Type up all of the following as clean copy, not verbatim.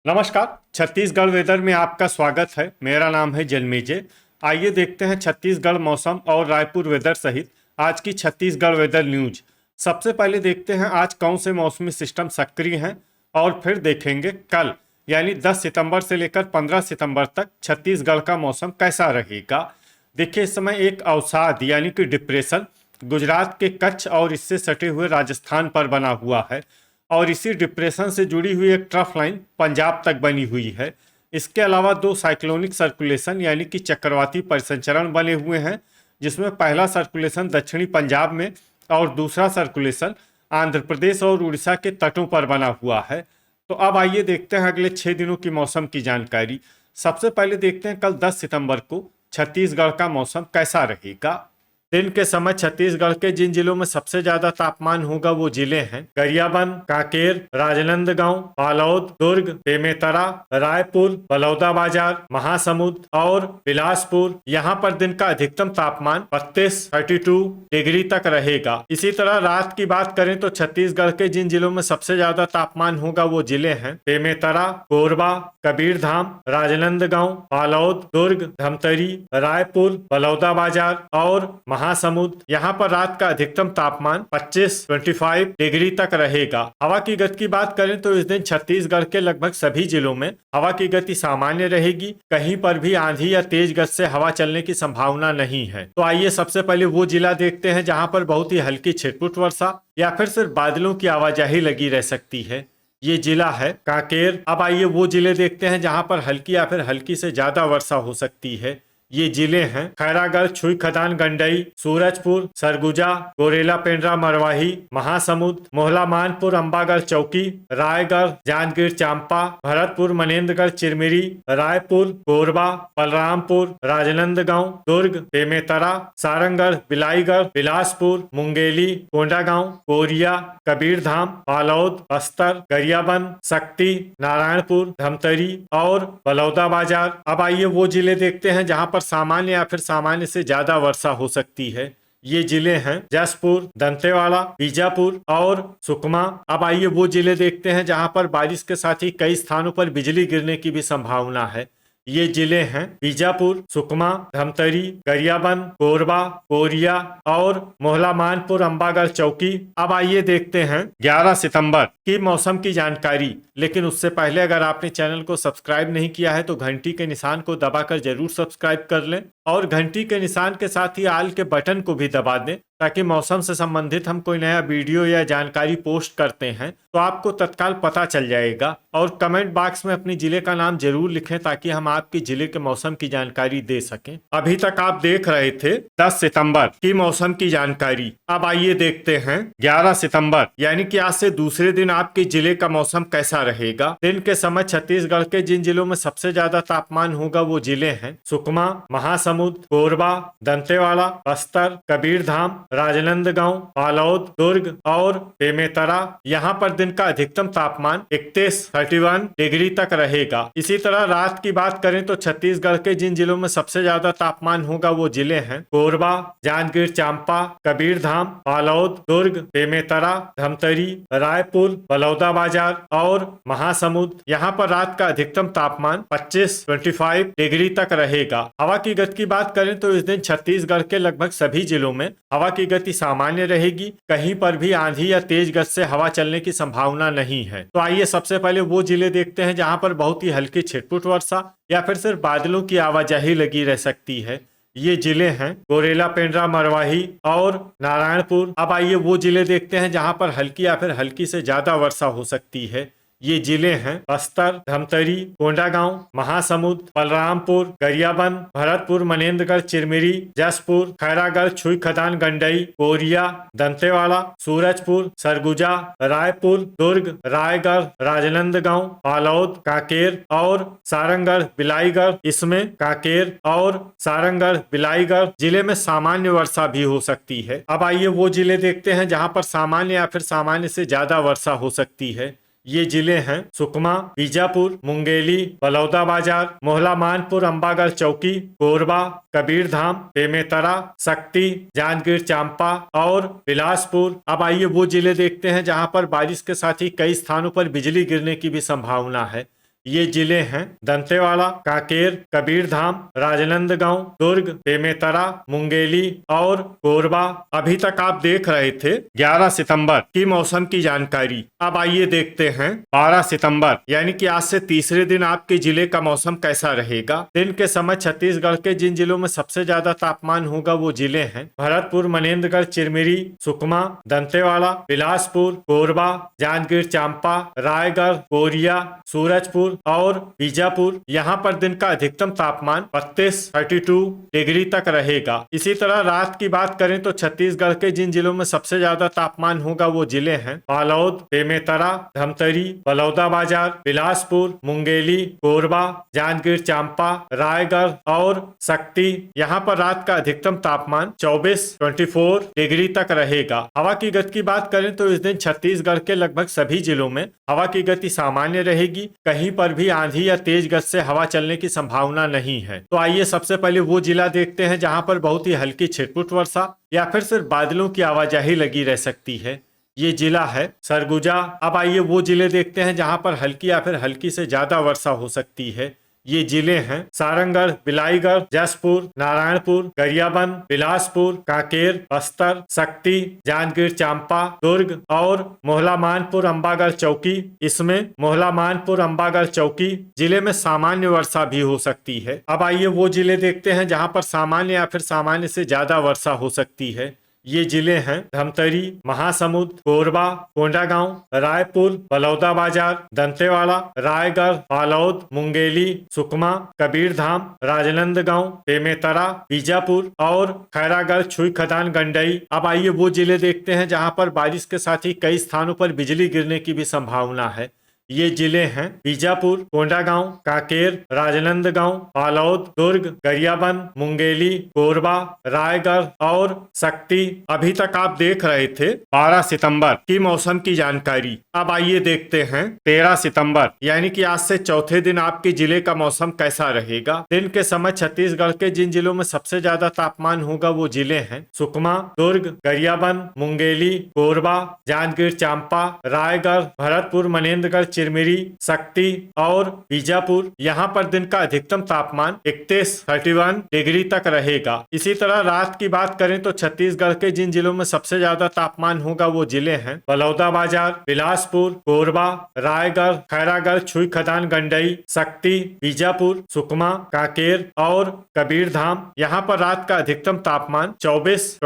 नमस्कार। छत्तीसगढ़ वेदर में आपका स्वागत है। मेरा नाम है जन्मेजय। आइए देखते हैं छत्तीसगढ़ मौसम और रायपुर वेदर सहित आज की छत्तीसगढ़ वेदर न्यूज। सबसे पहले देखते हैं आज कौन से मौसमी सिस्टम सक्रिय हैं और फिर देखेंगे कल यानी 10 सितंबर से लेकर 15 सितंबर तक छत्तीसगढ़ का मौसम कैसा रहेगा। देखिए, इस समय एक अवसाद यानी कि डिप्रेशन गुजरात के कच्छ और इससे सटे हुए राजस्थान पर बना हुआ है और इसी डिप्रेशन से जुड़ी हुई एक ट्रफ लाइन पंजाब तक बनी हुई है। इसके अलावा दो साइक्लोनिक सर्कुलेशन यानी कि चक्रवाती परिसंचरण बने हुए हैं, जिसमें पहला सर्कुलेशन दक्षिणी पंजाब में और दूसरा सर्कुलेशन आंध्र प्रदेश और उड़ीसा के तटों पर बना हुआ है। तो अब आइए देखते हैं अगले 6 दिनों की मौसम की जानकारी। सबसे पहले देखते हैं कल 10 सितंबर को छत्तीसगढ़ का मौसम कैसा रहेगा। दिन के समय छत्तीसगढ़ के जिन जिलों में सबसे ज्यादा तापमान होगा वो जिले हैं गरियाबंद, कांकेर, राजनांदगांव, बालोद, दुर्ग, बेमेतरा, रायपुर, बलौदाबाजार, महासमुंद और बिलासपुर। यहाँ पर दिन का अधिकतम तापमान 32 डिग्री तक रहेगा। इसी तरह रात की बात करें तो छत्तीसगढ़ के जिन जिलों में सबसे ज्यादा तापमान होगा वो जिले हैं बेमेतरा, कोरबा, कबीरधाम, राजनांदगांव, बालोद, दुर्ग, धमतरी, रायपुर, बलौदाबाजार और महासमुंद। यहाँ पर रात का अधिकतम तापमान 25 डिग्री तक रहेगा। हवा की गति की बात करें तो इस दिन छत्तीसगढ़ के लगभग सभी जिलों में हवा की गति सामान्य रहेगी। कहीं पर भी आंधी या तेज गति से हवा चलने की संभावना नहीं है। तो आइए सबसे पहले वो जिला देखते हैं जहाँ पर बहुत ही हल्की छिटपुट वर्षा या फिर सिर्फ बादलों की आवाजाही लगी रह सकती है। ये जिला है कांकेर। अब आइए वो जिले देखते हैं जहाँ पर हल्की या फिर हल्की से ज्यादा वर्षा हो सकती है। ये जिले हैं खैरागढ़, छुई खदान, गंडई, सूरजपुर, सरगुजा, गोरेला, पेंड्रा, मरवाही, महासमुंद, मोहला, मानपुर, अंबागढ़, चौकी, रायगढ़, जांजगीर चांपा, भरतपुर, मनेन्द्रगढ़, चिरमिरी, रायपुर, कोरबा, बलरामपुर, राजनांदगांव, दुर्ग, बेमेतरा, सारंगढ़, बिलाईगढ़, बिलासपुर, मुंगेली, कोंडागांव, कोरिया, कबीरधाम, बालोद, बस्तर, गरियाबंद, सक्ती, नारायणपुर, धमतरी और बलौदाबाजार। अब आइए वो जिले देखते हैं जहां पर सामान्य या फिर सामान्य से ज्यादा वर्षा हो सकती है। ये जिले हैं जसपुर, दंतेवाड़ा, बीजापुर और सुकमा। अब आइए वो जिले देखते हैं जहां पर बारिश के साथ ही कई स्थानों पर बिजली गिरने की भी संभावना है। ये जिले हैं बीजापुर, सुकमा, धमतरी, गरियाबंद, कोरबा, कोरिया और मोहला, मानपुर, अंबागढ़, चौकी। अब आइए देखते हैं 11 सितंबर की मौसम की जानकारी। लेकिन उससे पहले अगर आपने चैनल को सब्सक्राइब नहीं किया है तो घंटी के निशान को दबाकर जरूर सब्सक्राइब कर लें और घंटी के निशान के साथ ही आल के बटन को भी दबा दें, ताकि मौसम से संबंधित हम कोई नया वीडियो या जानकारी पोस्ट करते हैं तो आपको तत्काल पता चल जाएगा। और कमेंट बॉक्स में अपने जिले का नाम जरूर लिखें ताकि हम आपके जिले के मौसम की जानकारी दे सकें। अभी तक आप देख रहे थे 10 सितंबर की मौसम की जानकारी। अब आइए देखते हैं 11 सितंबर यानी कि आज से दूसरे दिन आपके जिले का मौसम कैसा रहेगा। दिन के समय छत्तीसगढ़ के जिन जिलों में सबसे ज्यादा तापमान होगा वो जिले हैं सुकमा, महासमुंद, कोरबा, दंतेवाड़ा, बस्तर, कबीरधाम, राजनांदगांव, बालोद, दुर्ग और बेमेतरा। यहाँ पर दिन का अधिकतम तापमान 31 डिग्री तक रहेगा। इसी तरह रात की बात करें तो छत्तीसगढ़ के जिन जिलों में सबसे ज्यादा तापमान होगा वो जिले हैं कोरबा, जांजगीर चांपा, कबीरधाम, बालोद, दुर्ग, बेमेतरा, धमतरी, रायपुर, बलौदाबाजार और महासमुंद। यहाँ पर रात का अधिकतम तापमान 25 डिग्री तक रहेगा। हवा की गति की बात करें तो इस दिन छत्तीसगढ़ के लगभग सभी जिलों में हवा की गति सामान्य रहेगी। कहीं पर भी आंधी या तेज गति से हवा चलने की संभावना नहीं है। तो आइए सबसे पहले वो जिले देखते हैं जहां पर बहुत ही हल्की छिटपुट वर्षा या फिर सिर्फ बादलों की आवाजाही लगी रह सकती है। ये जिले हैं गोरेला, पेंड्रा, मरवाही और नारायणपुर। अब आइए वो जिले देखते हैं जहां पर हल्की या फिर हल्की से ज्यादा वर्षा हो सकती है। ये जिले हैं बस्तर, धमतरी, कोंडागांव, महासमुंद, बलरामपुर, गरियाबंद, भरतपुर, मनेन्द्रगढ़, चिरमिरी, जसपुर, खैरागढ़, छुई खदान, गंडई, कोरिया, दंतेवाड़ा, सूरजपुर, सरगुजा, रायपुर, दुर्ग, रायगढ़, राजनांदगांव, बालोद, कांकेर और सारंगढ़, बिलाईगढ़। इसमें कांकेर और सारंगढ़, बिलाईगढ़ जिले में सामान्य वर्षा भी हो सकती है। अब आइए वो जिले देखते हैं जहां पर सामान्य या फिर सामान्य से ज्यादा वर्षा हो सकती है। ये जिले हैं सुकमा, बीजापुर, मुंगेली, बलौदाबाजार, मोहला, मानपुर, अंबागढ़, चौकी, कोरबा, कबीरधाम, बेमेतरा, सक्ती, जांजगीर चांपा और बिलासपुर। अब आइए वो जिले देखते हैं जहां पर बारिश के साथ ही कई स्थानों पर बिजली गिरने की भी संभावना है। ये जिले हैं दंतेवाड़ा, कांकेर, कबीरधाम, राजनांदगांव, दुर्ग, बेमेतरा, मुंगेली और कोरबा। अभी तक आप देख रहे थे 11 सितंबर की मौसम की जानकारी। अब आइए देखते हैं 12 सितंबर यानी कि आज से तीसरे दिन आपके जिले का मौसम कैसा रहेगा। दिन के समय छत्तीसगढ़ के जिन जिलों में सबसे ज्यादा तापमान होगा वो जिले हैं भरतपुर, मनेन्द्रगढ़, चिरमिरी, सुकमा, दंतेवाड़ा, बिलासपुर, कोरबा, जांजगीर चांपा, रायगढ़, कोरिया, सूरजपुर और बीजापुर। यहाँ पर दिन का अधिकतम तापमान 32 डिग्री तक रहेगा। इसी तरह रात की बात करें तो छत्तीसगढ़ के जिन जिलों में सबसे ज्यादा तापमान होगा वो जिले हैं बालोद, बेमेतरा, धमतरी, बलौदाबाजार, बिलासपुर, मुंगेली, कोरबा, जांजगीर चांपा, रायगढ़ और शक्ति। यहाँ पर रात का अधिकतम तापमान 24 डिग्री तक रहेगा। हवा की गति की बात करें तो इस दिन छत्तीसगढ़ के लगभग सभी जिलों में हवा की गति सामान्य रहेगी। कहीं पर भी आंधी या तेज गति से हवा चलने की संभावना नहीं है। तो आइए सबसे पहले वो जिला देखते हैं जहां पर बहुत ही हल्की छिटपुट वर्षा या फिर सिर्फ बादलों की आवाजाही लगी रह सकती है। ये जिला है सरगुजा। अब आइए वो जिले देखते हैं जहां पर हल्की या फिर हल्की से ज्यादा वर्षा हो सकती है। ये जिले हैं सारंगढ़, बिलाईगढ़, जसपुर, नारायणपुर, गरियाबंद, बिलासपुर, कांकेर, बस्तर, शक्ति, जांजगीर चांपा, दुर्ग और मोहला मानपुर, अंबागढ़ चौकी। इसमें मोहला मानपुर, अंबागढ़ चौकी जिले में सामान्य वर्षा भी हो सकती है। अब आइए वो जिले देखते हैं जहां पर सामान्य या फिर सामान्य से ज्यादा वर्षा हो सकती है। ये जिले हैं धमतरी, महासमुंद, कोरबा, कोंडागांव, रायपुर, बलौदाबाजार, दंतेवाड़ा, रायगढ़, बालोद, मुंगेली, सुकमा, कबीरधाम, राजनांदगांव, बेमेतरा, बीजापुर और खैरागढ़, छुई खदान, गंडई। अब आइए वो जिले देखते हैं जहां पर बारिश के साथ ही कई स्थानों पर बिजली गिरने की भी संभावना है। ये जिले हैं बीजापुर, कोंडागांव, कांकेर, राजनांदगांव, बालोद, दुर्ग, गरियाबंद, मुंगेली, कोरबा, रायगढ़ और शक्ति। अभी तक आप देख रहे थे 12 सितंबर की मौसम की जानकारी। अब आइए देखते हैं 13 सितंबर यानी कि आज से चौथे दिन आपके जिले का मौसम कैसा रहेगा। दिन के समय छत्तीसगढ़ के जिन जिलों में सबसे ज्यादा तापमान होगा वो जिले हैं सुकमा, दुर्ग, गरियाबंद, मुंगेली, कोरबा, जांजगीर चांपा, रायगढ़, भरतपुर, मनेन्द्रगढ़, चिरमिरी, शक्ति और बीजापुर। यहाँ पर दिन का अधिकतम तापमान 31 डिग्री तक रहेगा। इसी तरह रात की बात करें तो छत्तीसगढ़ के जिन जिलों में सबसे ज्यादा तापमान होगा वो जिले हैं बलौदाबाजार, बिलासपुर, कोरबा, रायगढ़, खैरागढ़, छुई खदान, गंडई, शक्ति, बीजापुर, सुकमा, कांकेर और कबीरधाम। यहाँ पर रात का अधिकतम तापमान 24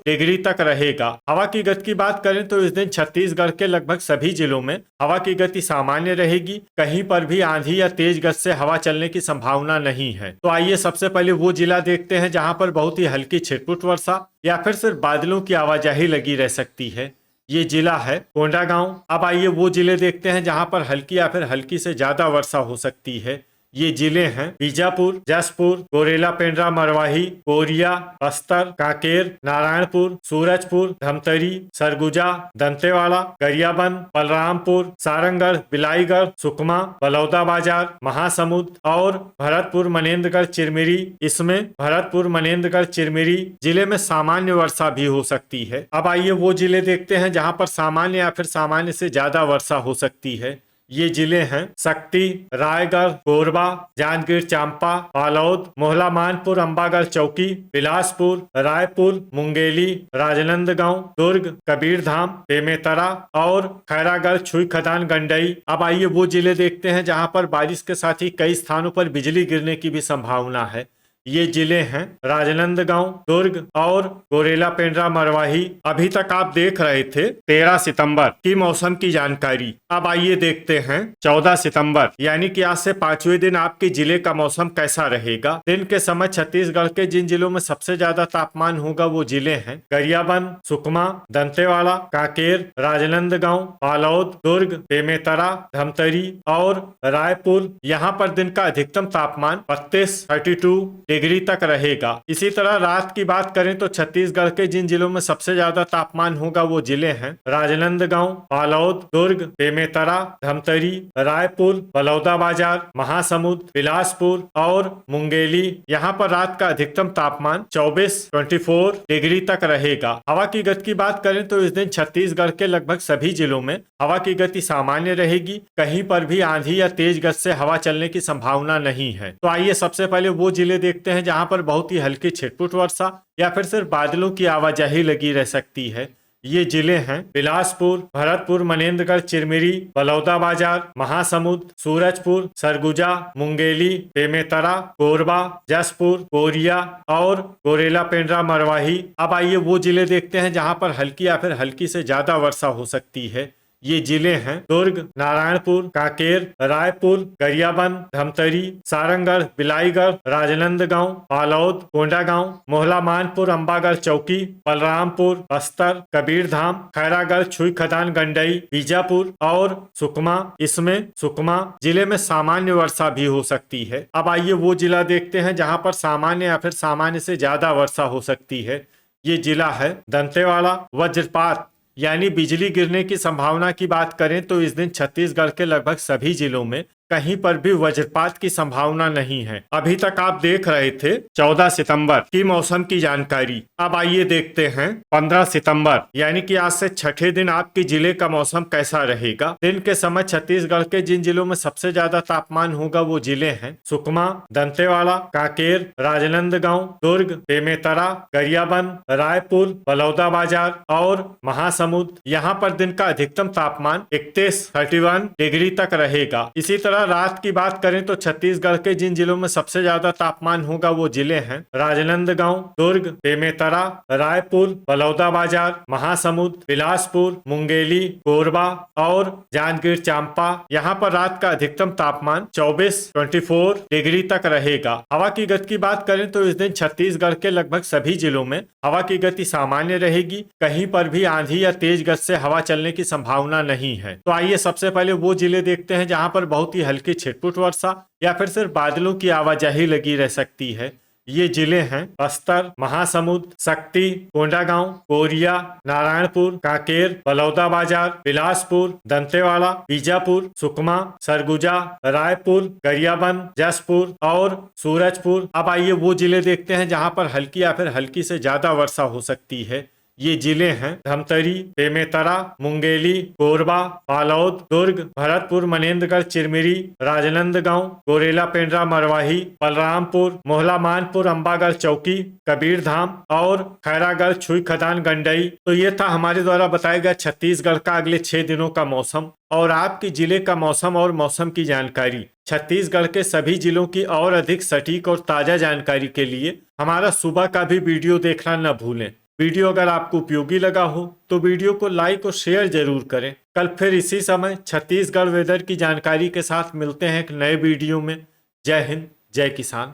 डिग्री तक रहेगा। हवा की गति की बात करें तो इस दिन छत्तीसगढ़ के लगभग सभी जिलों में हवा की गति सामान्य रहेगी। कहीं पर भी आंधी या तेज गति से हवा चलने की संभावना नहीं है। तो आइए सबसे पहले वो जिला देखते हैं जहां पर बहुत ही हल्की छिटपुट वर्षा या फिर सिर्फ बादलों की आवाजाही लगी रह सकती है। ये जिला है कोंडागांव। अब आइए वो जिले देखते हैं जहां पर हल्की या फिर हल्की से ज्यादा वर्षा हो सकती है। ये जिले हैं बीजापुर, जसपुर, गोरेला, पेंड्रा, मरवाही, कोरिया, बस्तर, कांकेर, नारायणपुर, सूरजपुर, धमतरी, सरगुजा, दंतेवाड़ा, गरियाबंद, बलरामपुर, सारंगढ़, बिलाईगढ़, सुकमा, बलौदाबाजार, महासमुंद और भरतपुर, मनेन्द्रगढ़, चिरमिरी। इसमें भरतपुर, मनेन्द्रगढ़, चिरमिरी जिले में सामान्य वर्षा भी हो सकती है। अब आइए वो जिले देखते हैं जहां पर सामान्य या फिर सामान्य से ज्यादा वर्षा हो सकती है। ये जिले हैं शक्ति, रायगढ़, कोरबा, जांजगीर चांपा, बालोद, मोहला मानपुर, अंबागढ़ चौकी, बिलासपुर, रायपुर, मुंगेली, राजनांदगांव, दुर्ग, कबीरधाम, बेमेतरा और खैरागढ़, छुई खदान, गंडई। अब आइए वो जिले देखते हैं जहां पर बारिश के साथ ही कई स्थानों पर बिजली गिरने की भी संभावना है। ये जिले हैं राजनांदगांव, दुर्ग और गोरेला, पेंड्रा, मरवाही। अभी तक आप देख रहे थे 13 सितंबर की मौसम की जानकारी। अब आइए देखते हैं 14 सितंबर यानी कि आज से 5वें दिन आपके जिले का मौसम कैसा रहेगा। दिन के समय छत्तीसगढ़ के जिन जिलों में सबसे ज्यादा तापमान होगा वो जिले हैं गरियाबंद, सुकमा, दंतेवाड़ा, कांकेर, राजनांदगांव, बालोद, दुर्ग, बेमेतरा, धमतरी और रायपुर। यहाँ पर दिन का अधिकतम तापमान 32 डिग्री तक रहेगा। इसी तरह रात की बात करें तो छत्तीसगढ़ के जिन जिलों में सबसे ज्यादा तापमान होगा वो जिले हैं राजनांदगांव, बालोद, दुर्ग, बेमेतरा, धमतरी, रायपुर, बलौदाबाजार, महासमुंद, बिलासपुर और मुंगेली। यहाँ पर रात का अधिकतम तापमान 24 डिग्री तक रहेगा। हवा की गति की बात करें तो इस दिन छत्तीसगढ़ के लगभग सभी जिलों में हवा की गति सामान्य रहेगी। कहीं पर भी आंधी या तेज गति से हवा चलने की संभावना नहीं है। तो आइए सबसे पहले वो जिले देखते हैं जहां पर बहुत ही हल्की छिटपुट वर्षा या फिर सिर्फ बादलों की आवाजाही लगी रह सकती है। ये जिले हैं बिलासपुर, भरतपुर, मनेन्द्रगढ़, चिरमिरी, बलौदाबाजार, महासमुंद, सूरजपुर, सरगुजा, मुंगेली, बेमेतरा, कोरबा, जसपुर, कोरिया और गोरेला पेंड्रा मरवाही। अब आइए वो जिले देखते हैं जहां पर हल्की या फिर हल्की से ज्यादा वर्षा हो सकती है। ये जिले हैं दुर्ग, नारायणपुर, कांकेर, रायपुर, गरियाबंद, धमतरी, सारंगढ़, बिलाईगढ़, राजनांदगांव, बालोद, कोंडागांव, मोहला मानपुर, अंबागढ़ चौकी, बलरामपुर, बस्तर, कबीरधाम, खैरागढ़, छुई खदान, गंडई, बीजापुर और सुकमा। इसमें सुकमा जिले में सामान्य वर्षा भी हो सकती है। अब आइए वो जिला देखते हैं जहां पर सामान्य या फिर सामान्य से ज्यादा वर्षा हो सकती है। ये जिला है दंतेवाड़ा। वज्रपात यानी बिजली गिरने की संभावना की बात करें तो इस दिन छत्तीसगढ़ के लगभग सभी जिलों में कहीं पर भी वज्रपात की संभावना नहीं है। अभी तक आप देख रहे थे 14 सितंबर की मौसम की जानकारी। अब आइए देखते हैं 15 सितंबर यानी कि आज से छठे दिन आपके जिले का मौसम कैसा रहेगा। दिन के समय छत्तीसगढ़ के जिन जिलों में सबसे ज्यादा तापमान होगा वो जिले हैं सुकमा, दंतेवाड़ा, कांकेर, राजनांदगांव, दुर्ग, बेमेतरा, गरियाबंद, रायपुर, बलौदाबाजार और महासमुंद। यहाँ पर दिन का अधिकतम तापमान 31 डिग्री तक रहेगा। इसी तरह रात की बात करें तो छत्तीसगढ़ के जिन जिलों में सबसे ज्यादा तापमान होगा वो जिले हैं राजनांदगांव, दुर्ग, बेमेतरा, रायपुर, बलौदाबाजार, महासमुंद, बिलासपुर, मुंगेली, कोरबा और जांजगीर चांपा। यहाँ पर रात का अधिकतम तापमान 24 डिग्री तक रहेगा। हवा की गति की बात करें तो इस दिन छत्तीसगढ़ के लगभग सभी जिलों में हवा की गति सामान्य रहेगी। कहीं पर भी आंधी या तेज गति से हवा चलने की संभावना नहीं है। तो आइए सबसे पहले वो जिले देखते हैं जहां पर बहुत ही हल्की छिटपुट वर्षा या फिर सिर्फ बादलों की आवाजाही लगी रह सकती है। ये जिले हैं बस्तर, महासमुंद, शक्ति, कोंडागांव, कोरिया, नारायणपुर, कांकेर, बलौदाबाजार, बिलासपुर, दंतेवाड़ा, बीजापुर, सुकमा, सरगुजा, रायपुर, गरियाबंद, जसपुर और सूरजपुर। अब आइए वो जिले देखते हैं जहां पर हल्की या फिर हल्की से ज्यादा वर्षा हो सकती है। ये जिले हैं धमतरी, बेमेतरा, मुंगेली, कोरबा, बालोद, दुर्ग, भरतपुर, मनेन्द्रगढ़, चिरमिरी, राजनांदगांव, गोरेला पेंड्रा मरवाही, बलरामपुर, मोहला मानपुर, अंबागढ़ चौकी, कबीरधाम और खैरागढ़, छुई खदान, गंडई। तो ये था हमारे द्वारा बताया गया छत्तीसगढ़ का अगले 6 दिनों का मौसम और आपके जिले का मौसम और मौसम की जानकारी। छत्तीसगढ़ के सभी जिलों की और अधिक सटीक और ताजा जानकारी के लिए हमारा सुबह का भी वीडियो देखना न भूलें। वीडियो अगर आपको उपयोगी लगा हो तो वीडियो को लाइक और शेयर जरूर करें। कल फिर इसी समय छत्तीसगढ़ वेदर की जानकारी के साथ मिलते हैं एक नए वीडियो में। जय हिंद, जय किसान।